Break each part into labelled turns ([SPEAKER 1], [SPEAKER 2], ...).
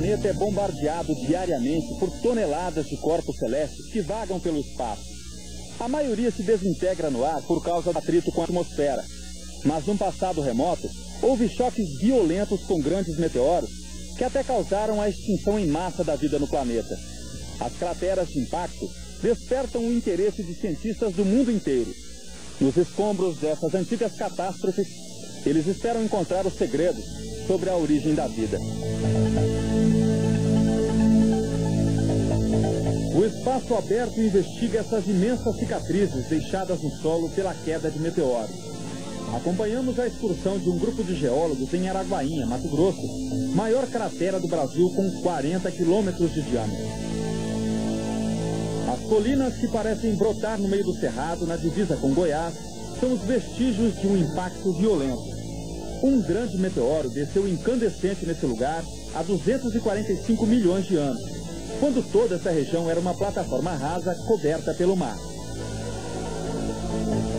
[SPEAKER 1] planeta é bombardeado diariamente por toneladas de corpos celestes que vagam pelo espaço. A maioria se desintegra no ar por causa do atrito com a atmosfera. Mas num passado remoto, houve choques violentos com grandes meteoros que até causaram a extinção em massa da vida no planeta. As crateras de impacto despertam o interesse de cientistas do mundo inteiro. Nos escombros dessas antigas catástrofes, eles esperam encontrar os segredos sobre a origem da vida. O espaço aberto investiga essas imensas cicatrizes deixadas no solo pela queda de meteoros. Acompanhamos a excursão de um grupo de geólogos em Araguainha, Mato Grosso, maior cratera do Brasil com 40 quilômetros de diâmetro. As colinas que parecem brotar no meio do cerrado, na divisa com Goiás, são os vestígios de um impacto violento. Um grande meteoro desceu incandescente nesse lugar há 245 milhões de anos, quando toda essa região era uma plataforma rasa coberta pelo mar.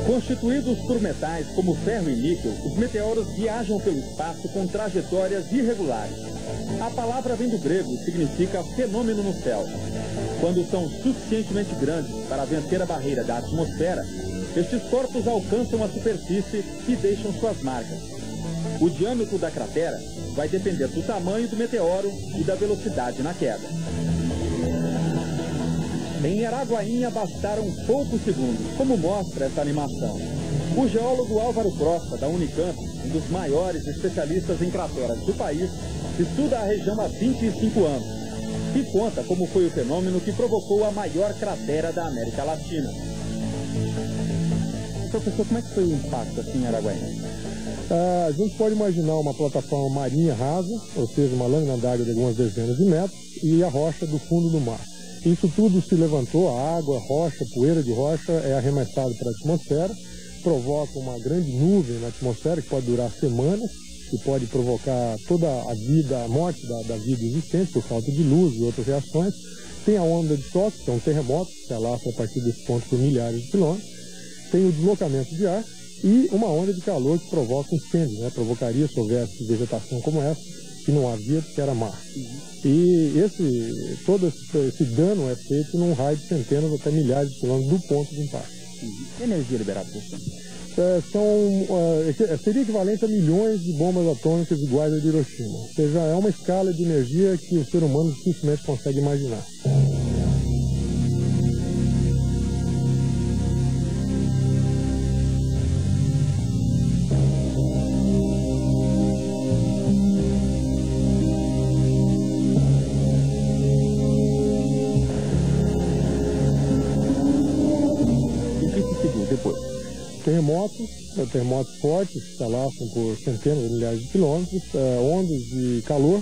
[SPEAKER 1] Constituídos por metais como ferro e níquel, os meteoros viajam pelo espaço com trajetórias irregulares. A palavra vem do grego e significa fenômeno no céu. Quando são suficientemente grandes para vencer a barreira da atmosfera, estes corpos alcançam a superfície e deixam suas marcas. O diâmetro da cratera vai depender do tamanho do meteoro e da velocidade na queda. Em Araguainha bastaram poucos segundos, como mostra essa animação. O geólogo Álvaro Crosta, da Unicamp, um dos maiores especialistas em crateras do país, estuda a região há 25 anos e conta como foi o fenômeno que provocou a maior cratera da América Latina. Professor, como é que foi o impacto assim em Araguainha?
[SPEAKER 2] A gente pode imaginar uma plataforma marinha rasa, ou seja, uma lâmina d'água de algumas dezenas de metros, e a rocha do fundo do mar. Isso tudo se levantou, a água, rocha, poeira de rocha é arremessado para a atmosfera, provoca uma grande nuvem na atmosfera que pode durar semanas, que pode provocar toda a vida, a morte da vida existente por falta de luz e outras reações. Tem a onda de choque, que é um terremoto, que se alastra a partir desse ponto por milhares de quilômetros. Tem o deslocamento de ar e uma onda de calor que provoca incêndio, né? Provocaria se houvesse vegetação como essa, que não havia, porque era mar. E todo esse dano é feito num raio de centenas até milhares de quilômetros do ponto de impacto.
[SPEAKER 1] Que energia liberada, professor?
[SPEAKER 2] Seria equivalente a milhões de bombas atômicas iguais a de Hiroshima. Ou seja, é uma escala de energia que o ser humano dificilmente consegue imaginar. Terremotos fortes que se alastram por centenas de milhares de quilômetros, ondas de calor,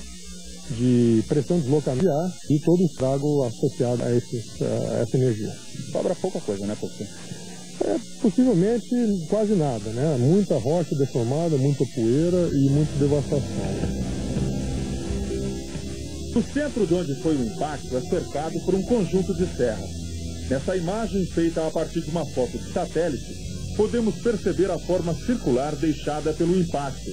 [SPEAKER 2] de pressão de deslocamento de ar e todo o estrago associado a essa energia.
[SPEAKER 1] Sobra pouca coisa, né, professor?
[SPEAKER 2] Possivelmente quase nada, né? Muita rocha deformada, muita poeira e muita devastação.
[SPEAKER 1] O centro de onde foi o impacto é cercado por um conjunto de serras. Nessa imagem feita a partir de uma foto de satélite, podemos perceber a forma circular deixada pelo impacto.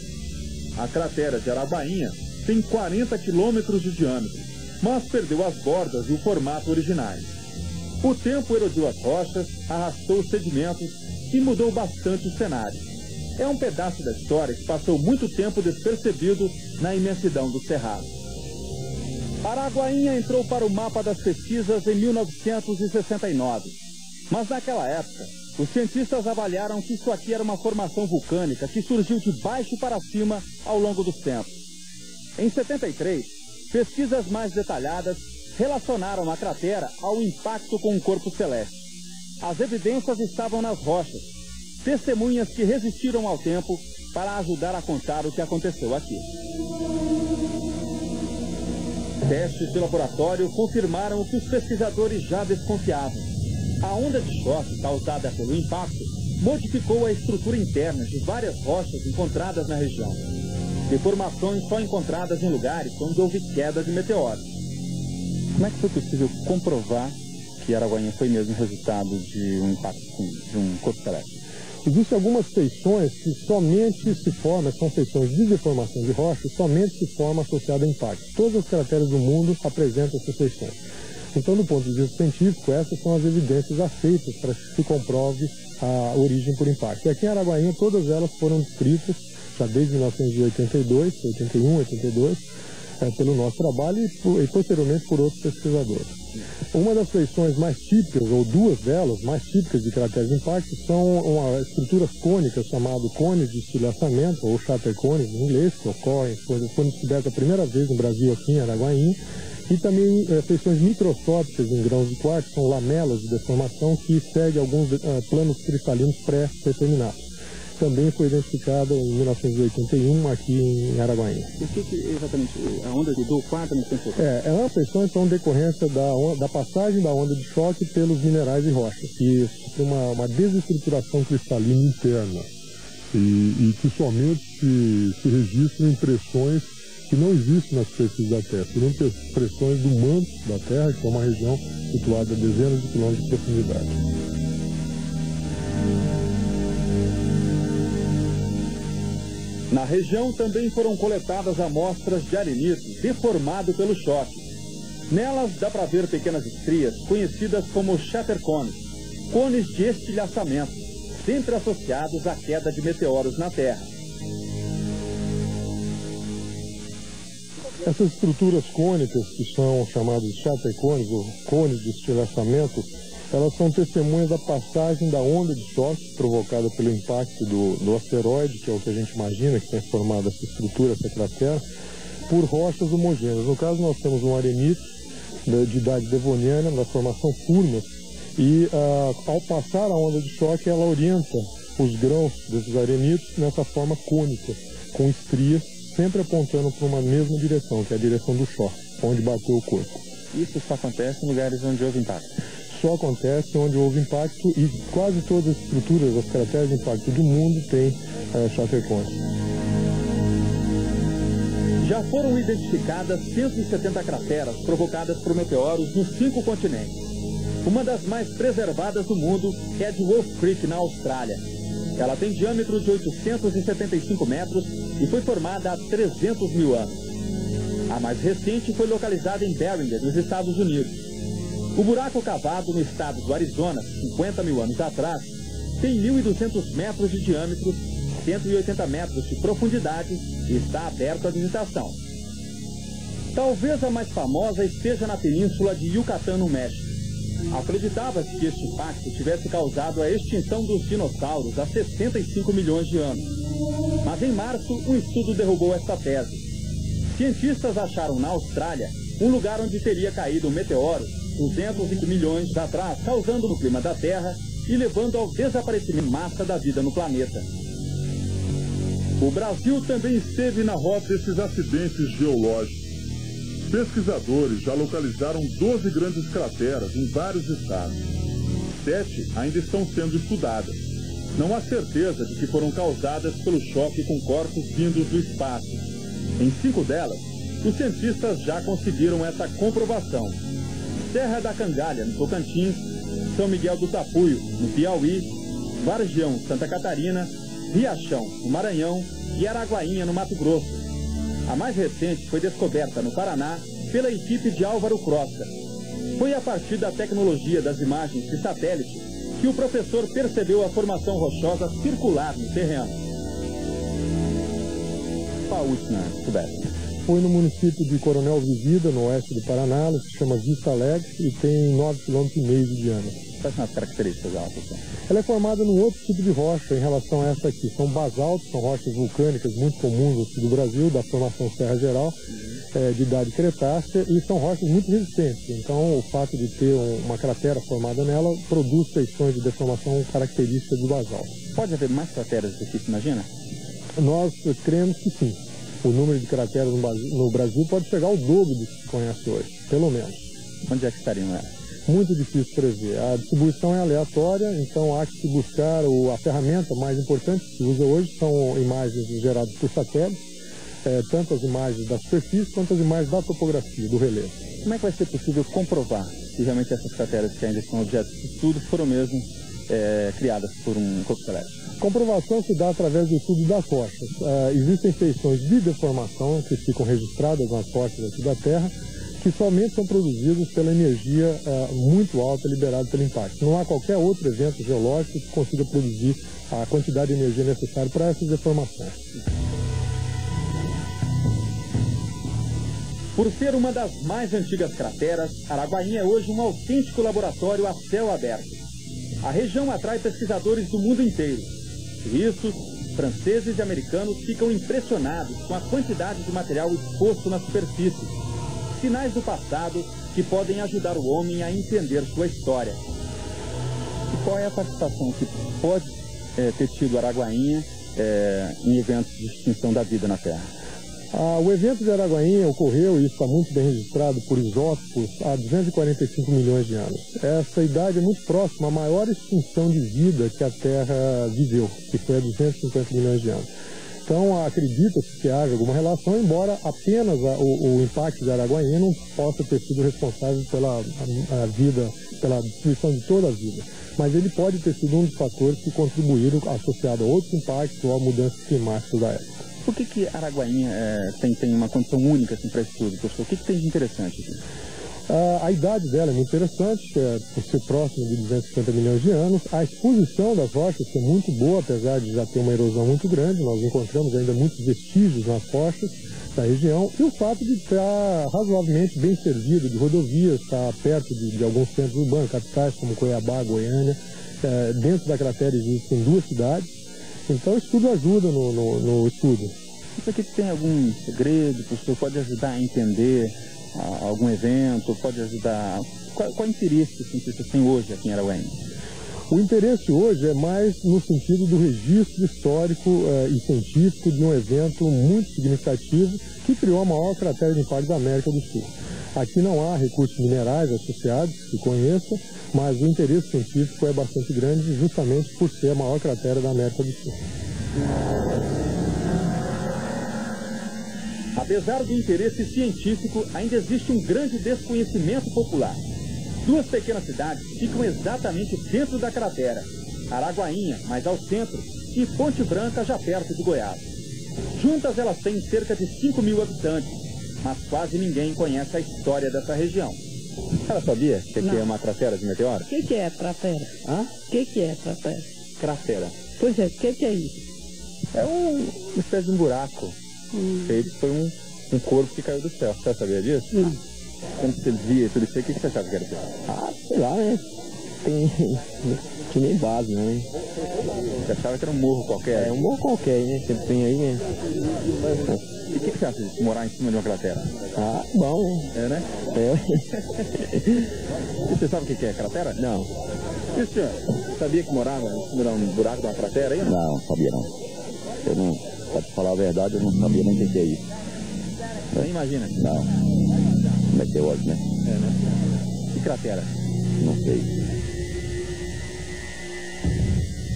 [SPEAKER 1] A cratera de Araguainha tem 40 quilômetros de diâmetro, mas perdeu as bordas e o formato originais. O tempo erodiu as rochas, arrastou os sedimentos e mudou bastante o cenário. É um pedaço da história que passou muito tempo despercebido na imensidão do cerrado. Araguainha entrou para o mapa das pesquisas em 1969, mas naquela época, os cientistas avaliaram que isso aqui era uma formação vulcânica que surgiu de baixo para cima ao longo dos tempos. Em 73, pesquisas mais detalhadas relacionaram a cratera ao impacto com um corpo celeste. As evidências estavam nas rochas, testemunhas que resistiram ao tempo para ajudar a contar o que aconteceu aqui. Testes de laboratório confirmaram o que os pesquisadores já desconfiavam. A onda de choque causada pelo impacto modificou a estrutura interna de várias rochas encontradas na região. Deformações só encontradas em lugares onde houve queda de meteoros. Como é que foi possível comprovar que Araguainha foi mesmo resultado de um impacto de um corpo celeste?
[SPEAKER 2] Existem algumas feições que somente se formam, são feições de deformação de rocha, somente se formam associadas a impacto. Todas as crateras do mundo apresentam essas feições. Então, do ponto de vista científico, essas são as evidências aceitas para que se comprove a origem por impacto. E aqui em Araguainha, todas elas foram descritas já desde 1982, 81, 82, pelo nosso trabalho e posteriormente por outros pesquisadores. Uma das feições mais típicas, ou duas delas, mais típicas de crateras de impacto, são estruturas cônicas chamadas cones de estilhaçamento, ou shatter cones em inglês, que ocorrem, foram descobertas a primeira vez no Brasil aqui em Araguainha, e também feições microscópicas em grãos de quartzo, são lamelas de deformação que seguem alguns planos cristalinos pré-determinados. Também foi identificada em 1981 aqui em Araguainha.
[SPEAKER 3] O que exatamente a onda do quarto nos tem?
[SPEAKER 2] As feições são decorrência da passagem da onda de choque pelos minerais e rochas, que tem uma desestruturação cristalina interna e que somente se registram impressões que não existem nas superfícies da Terra, seriam pressões do manto da Terra, que é uma região situada a dezenas de quilômetros de profundidade.
[SPEAKER 1] Na região também foram coletadas amostras de arenito deformado pelo choque. Nelas dá para ver pequenas estrias conhecidas como shatter cones, cones de estilhaçamento, sempre associados à queda de meteoros na Terra.
[SPEAKER 2] Essas estruturas cônicas, que são chamadas de shatter cones, ou cones de estilhaçamento, elas são testemunhas da passagem da onda de choque provocada pelo impacto do asteroide, que é o que a gente imagina que tem formado essa estrutura, essa cratera, por rochas homogêneas. No caso, nós temos um arenito de idade devoniana, na formação Furnas, e ao passar a onda de choque, ela orienta os grãos desses arenitos nessa forma cônica, com estrias, sempre apontando para uma mesma direção, que é a direção do choque, onde bateu o corpo.
[SPEAKER 3] Isso só acontece em lugares onde houve impacto?
[SPEAKER 2] Só acontece onde houve impacto e quase todas as estruturas, as crateras de impacto do mundo têm shatter cones.
[SPEAKER 1] Já foram identificadas 170 crateras provocadas por meteoros nos 5 continentes. Uma das mais preservadas do mundo é a de Wolf Creek, na Austrália. Ela tem diâmetro de 875 metros e foi formada há 300 mil anos. A mais recente foi localizada em Beringer, nos Estados Unidos. O buraco cavado no estado do Arizona, 50 mil anos atrás, tem 1.200 metros de diâmetro, 180 metros de profundidade e está aberto à visitação. Talvez a mais famosa esteja na península de Yucatán, no México. Acreditava-se que este impacto tivesse causado a extinção dos dinossauros há 65 milhões de anos. Mas em março, um estudo derrubou esta tese. Cientistas acharam na Austrália um lugar onde teria caído um meteoro 220 milhões atrás, causando no clima da Terra e levando ao desaparecimento de massa da vida no planeta. O Brasil também esteve na rota desses acidentes geológicos. Pesquisadores já localizaram 12 grandes crateras em vários estados. 7 ainda estão sendo estudadas. Não há certeza de que foram causadas pelo choque com corpos vindos do espaço. Em 5 delas, os cientistas já conseguiram essa comprovação. Serra da Cangalha, no Tocantins, São Miguel do Tapuio, no Piauí, Vargião, Santa Catarina, Riachão, no Maranhão e Araguainha, no Mato Grosso. A mais recente foi descoberta no Paraná pela equipe de Álvaro Crosta. Foi a partir da tecnologia das imagens de satélite que o professor percebeu a formação rochosa circular no terreno.
[SPEAKER 3] Qual a última descoberta?
[SPEAKER 2] Foi no município de Coronel Vivida, no oeste do Paraná, ela se chama Vista Alegre e tem 9,5 km de diâmetro.
[SPEAKER 3] Quais são as características dela, professor?
[SPEAKER 2] Ela é formada num outro tipo de rocha em relação a essa aqui. São basaltos, são rochas vulcânicas muito comuns aqui do Brasil, da formação Serra Geral, de idade cretácea, e são rochas muito resistentes. Então, o fato de ter uma cratera formada nela produz feições de deformação características do basalto.
[SPEAKER 3] Pode haver mais crateras do que se imagina?
[SPEAKER 2] Nós cremos que sim. O número de crateras no Brasil pode chegar ao dobro do que se conhece hoje, pelo menos.
[SPEAKER 3] Onde é que estariam elas?
[SPEAKER 2] Muito difícil prever. A distribuição é aleatória, então há que se buscar a ferramenta mais importante que se usa hoje, são imagens geradas por satélite, tanto as imagens da superfície quanto as imagens da topografia, do relevo.
[SPEAKER 3] Como é que vai ser possível comprovar se realmente essas crateras que ainda são objetos de estudo foram mesmo criadas por um corpo celeste?
[SPEAKER 2] A comprovação se dá através do estudo das rochas. Existem feições de deformação que ficam registradas nas rochas aqui da Terra, que somente são produzidos pela energia muito alta liberada pelo impacto. Não há qualquer outro evento geológico que consiga produzir a quantidade de energia necessária para essas deformações.
[SPEAKER 4] Por ser uma das mais antigas crateras, Araguainha é hoje um autêntico laboratório a céu aberto. A região atrai pesquisadores do mundo inteiro. Suíços, franceses e americanos ficam impressionados com a quantidade de material exposto na superfície. Sinais do passado que podem ajudar o homem a entender sua história.
[SPEAKER 3] E qual é a participação que pode ter tido Araguainha em eventos de extinção da vida na Terra?
[SPEAKER 2] O evento de Araguainha ocorreu, e está muito bem registrado por isótopos, há 245 milhões de anos. Essa idade é muito próxima à maior extinção de vida que a Terra viveu, que foi há 250 milhões de anos. Então, acredita-se que haja alguma relação, embora apenas o impacto de Araguainha não possa ter sido responsável pela vida, pela destruição de toda a vida. Mas ele pode ter sido um dos fatores que contribuíram, associado a outros impactos ou a mudanças climáticas da época.
[SPEAKER 3] Por que Araguainha tem uma condição única assim, para estudo, professor? O que tem de interessante aqui?
[SPEAKER 2] A idade dela é muito interessante, por ser próxima de 250 milhões de anos. A exposição das rochas é muito boa, apesar de já ter uma erosão muito grande. Nós encontramos ainda muitos vestígios nas rochas da região. E o fato de estar razoavelmente bem servido de rodovias, estar perto de alguns centros urbanos, capitais como Cuiabá, Goiânia. Dentro da cratera existem 2 cidades. Então isso tudo ajuda no estudo.
[SPEAKER 3] Isso aqui tem algum segredo, professor? Pode ajudar a entender algum evento? Pode ajudar... Qual interesse que os cientistas têm hoje aqui em Araguainha?
[SPEAKER 2] O interesse hoje é mais no sentido do registro histórico e científico de um evento muito significativo que criou a maior cratera de impacto da América do Sul. Aqui não há recursos minerais associados, que conheça, mas o interesse científico é bastante grande justamente por ser a maior cratera da América do Sul.
[SPEAKER 4] Apesar do interesse científico, ainda existe um grande desconhecimento popular. 2 pequenas cidades ficam exatamente dentro da cratera. Araguainha, mais ao centro, e Ponte Branca, já perto de Goiás. Juntas elas têm cerca de 5 mil habitantes, mas quase ninguém conhece a história dessa região.
[SPEAKER 3] Ela sabia que aqui é uma cratera de meteoro?
[SPEAKER 5] O que é cratera?
[SPEAKER 3] Hã?
[SPEAKER 5] O que é cratera?
[SPEAKER 3] Cratera.
[SPEAKER 5] Pois é, o que é isso?
[SPEAKER 3] É uma espécie de um buraco. Feito foi um corpo que caiu do céu. Você sabia disso?
[SPEAKER 5] Não.
[SPEAKER 3] Quando você via tudo isso aí, o que você achava que era isso?
[SPEAKER 6] Sei lá, né? Tem nem base, né?
[SPEAKER 3] Você achava que era um morro qualquer?
[SPEAKER 6] É um morro qualquer, né? Sempre tem aí, né?
[SPEAKER 3] E o que você acha de morar em cima de uma cratera?
[SPEAKER 6] Bom.
[SPEAKER 3] É, né? E você sabe o que é cratera?
[SPEAKER 6] Não.
[SPEAKER 3] E o senhor? Sabia que morava em cima de um buraco de uma cratera aí?
[SPEAKER 6] Não, sabia não. Eu não, pra te falar a verdade, eu não sabia nem o que é isso.
[SPEAKER 3] Nem imagina?
[SPEAKER 6] Não. Meteoro, né?
[SPEAKER 3] É, né? E cratera?
[SPEAKER 6] Não sei.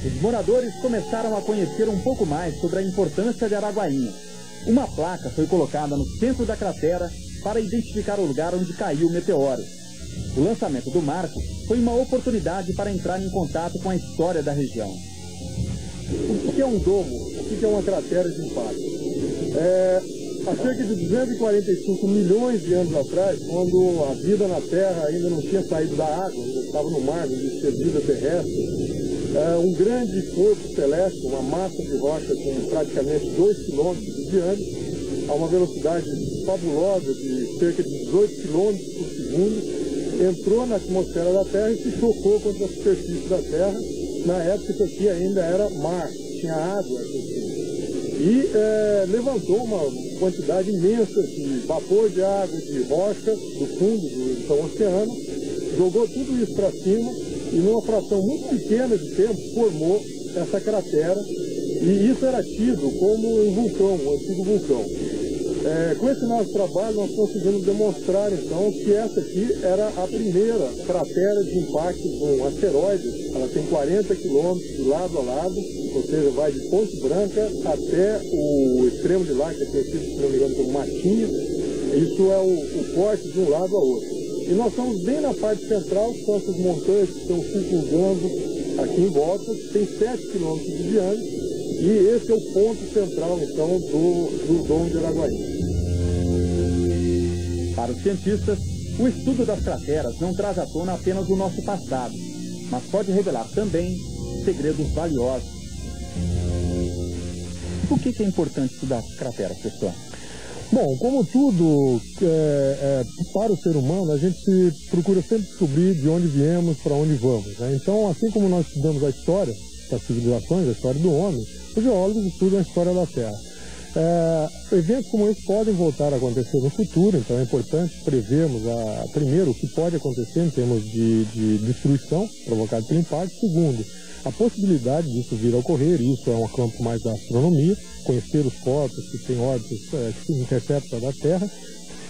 [SPEAKER 4] Os moradores começaram a conhecer um pouco mais sobre a importância de Araguainha. Uma placa foi colocada no centro da cratera para identificar o lugar onde caiu o meteoro. O lançamento do marco foi uma oportunidade para entrar em contato com a história da região.
[SPEAKER 2] O que é um domo? O que é uma cratera de impacto? Há cerca de 245 milhões de anos atrás, quando a vida na Terra ainda não tinha saído da água, ainda estava no mar, não existia vida terrestre, um grande corpo celeste, uma massa de rocha com praticamente 2 quilômetros de diâmetro, a uma velocidade fabulosa de cerca de 18 quilômetros por segundo, entrou na atmosfera da Terra e se chocou contra a superfície da Terra. Na época isso aqui ainda era mar, tinha água e levantou uma quantidade imensa de vapor de água, de rocha do fundo do oceano, jogou tudo isso para cima e numa fração muito pequena de tempo formou essa cratera, e isso era tido como um vulcão, um antigo vulcão. Com esse nosso trabalho nós conseguimos demonstrar então que essa aqui era a primeira cratera de impacto com asteroides. Ela tem 40 quilômetros de lado a lado, ou seja, vai de Ponte Branca até o extremo de lá, que é conhecido, se não me engano, como Matinha. Isso é o corte de um lado a outro. E nós estamos bem na parte central, que são essas montanhas que estão circundando aqui em volta, tem 7 quilômetros de diâmetro, e esse é o ponto central, então, do Dom de Araguaína.
[SPEAKER 4] Para os cientistas, o estudo das crateras não traz à tona apenas o nosso passado, mas pode revelar também segredos valiosos.
[SPEAKER 3] Por que é importante estudar crateras, pessoal?
[SPEAKER 2] Bom, como tudo, para o ser humano, a gente procura sempre descobrir de onde viemos, para onde vamos, né? Então, assim como nós estudamos a história das civilizações, a história do homem, os geólogos estudam a história da Terra. Eventos como esse podem voltar a acontecer no futuro, então é importante prevermos, primeiro, o que pode acontecer em termos de destruição provocada pelo impacto. Segundo, a possibilidade disso vir a ocorrer, isso é um campo mais da astronomia, conhecer os corpos que têm órbitas que interceptam da Terra.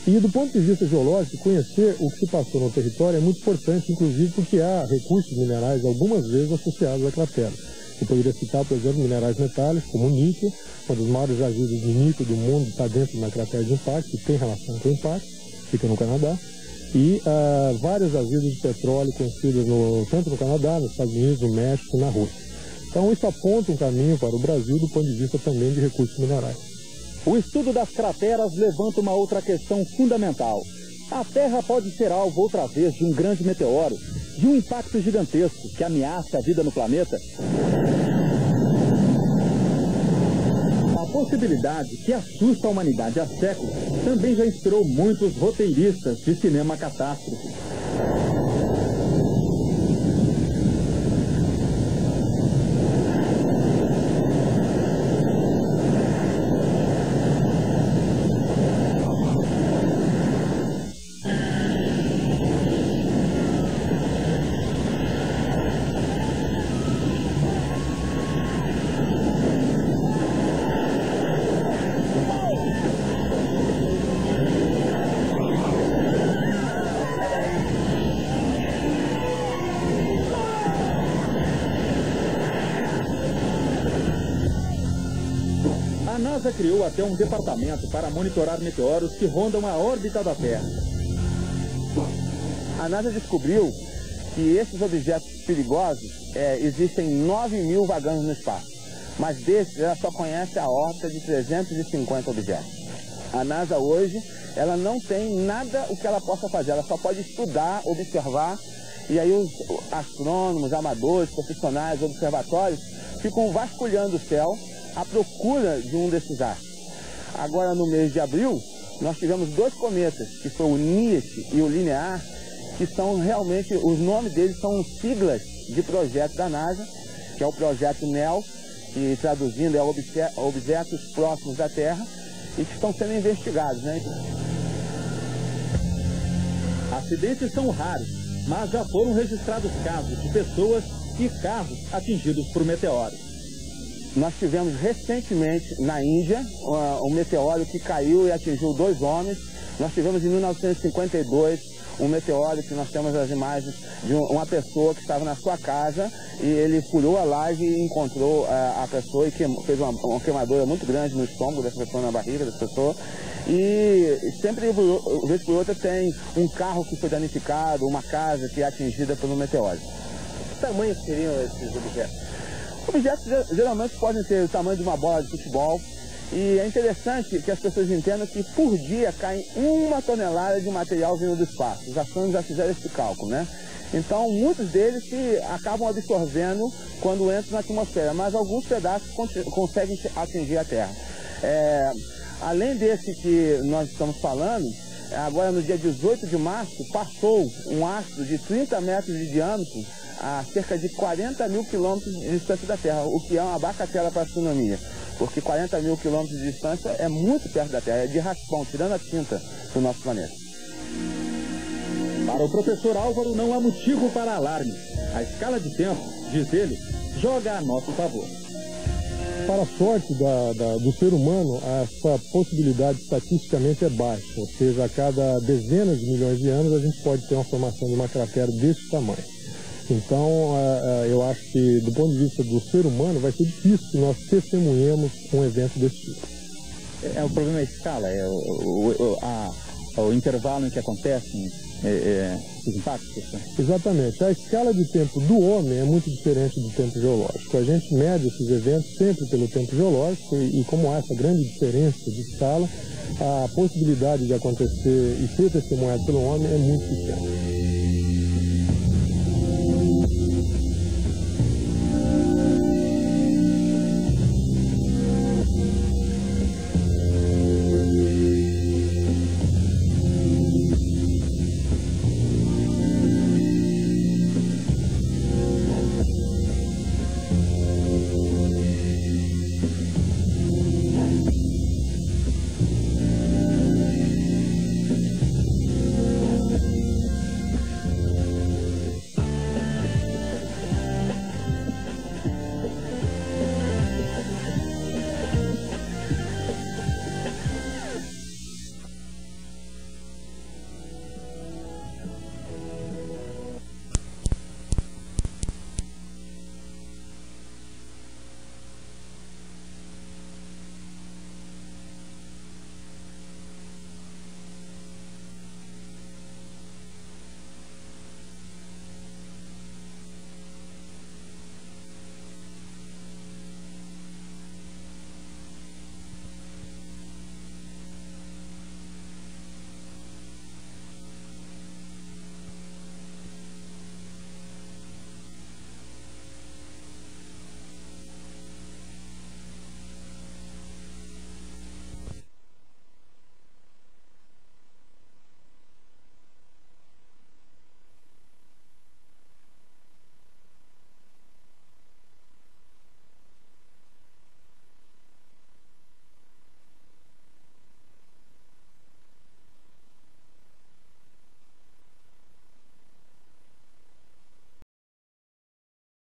[SPEAKER 2] E do ponto de vista geológico, conhecer o que se passou no território é muito importante, inclusive porque há recursos minerais algumas vezes associados à cratera. Eu poderia citar, por exemplo, minerais metálicos, como o níquel. Uma das maiores jazidas de níquel do mundo está dentro da cratera de impacto, que tem relação com o impacto, fica no Canadá. E várias jazidas de petróleo conhecidas tanto no Canadá, nos Estados Unidos, no México e na Rússia. Então isso aponta um caminho para o Brasil do ponto de vista também de recursos minerais.
[SPEAKER 4] O estudo das crateras levanta uma outra questão fundamental. A Terra pode ser alvo outra vez de um grande meteoro, de um impacto gigantesco que ameaça a vida no planeta? A possibilidade que assusta a humanidade há séculos também já inspirou muitos roteiristas de cinema catástrofe. A NASA criou até um departamento para monitorar meteoros que rondam a órbita da Terra.
[SPEAKER 7] A NASA descobriu que esses objetos perigosos existem 9.000 vagando no espaço, mas desses ela só conhece a órbita de 350 objetos. A NASA hoje, ela não tem nada o que ela possa fazer, ela só pode estudar, observar, e aí os astrônomos, amadores, profissionais, observatórios ficam vasculhando o céu à procura de um desses astros. Agora, no mês de abril, nós tivemos 2 cometas, que foi o NIAC e o Linear, que são realmente, os nomes deles são siglas de projeto da NASA, que é o projeto NEO, que traduzindo é Objetos Próximos da Terra, e que estão sendo investigados, né?
[SPEAKER 4] Acidentes são raros, mas já foram registrados casos de pessoas e carros atingidos por meteoros.
[SPEAKER 7] Nós tivemos recentemente na Índia um meteoro que caiu e atingiu 2 homens. Nós tivemos em 1952 um meteoro que nós temos as imagens de uma pessoa que estava na sua casa e ele furou a laje e encontrou a pessoa e fez uma queimadura muito grande no estômago dessa pessoa, na barriga dessa pessoa. E sempre, vez por outra, tem um carro que foi danificado, uma casa que é atingida pelo meteoro.
[SPEAKER 4] Que tamanho seriam esses objetos?
[SPEAKER 7] Objetos geralmente podem ter o tamanho de uma bola de futebol. E é interessante que as pessoas entendam que por dia cai 1 tonelada de material vindo do espaço. Os astrônomos já fizeram esse cálculo, né? Então, muitos deles acabam absorvendo quando entram na atmosfera, mas alguns pedaços conseguem atingir a Terra. Além desse que nós estamos falando, agora no dia 18 de março, passou um astro de 30 metros de diâmetro a cerca de 40 mil quilômetros de distância da Terra, o que é uma bagatela para a astronomia, porque 40 mil quilômetros de distância é muito perto da Terra, é de raspão, tirando a tinta do nosso planeta.
[SPEAKER 4] Para o professor Álvaro, não há motivo para alarme. A escala de tempo, diz ele, joga a nosso favor.
[SPEAKER 2] Para a sorte do ser humano, essa possibilidade estatisticamente é baixa, ou seja, a cada dezenas de milhões de anos a gente pode ter uma formação de uma cratera desse tamanho. Então, eu acho que, do ponto de vista do ser humano, vai ser difícil que nós testemunhemos um evento desse tipo.
[SPEAKER 3] O problema é a escala, o intervalo em que acontecem, esses impactos, professor?
[SPEAKER 2] Exatamente. A escala de tempo do homem é muito diferente do tempo geológico. A gente mede esses eventos sempre pelo tempo geológico e como há essa grande diferença de escala, a possibilidade de acontecer e ser testemunhado pelo homem é muito pequena.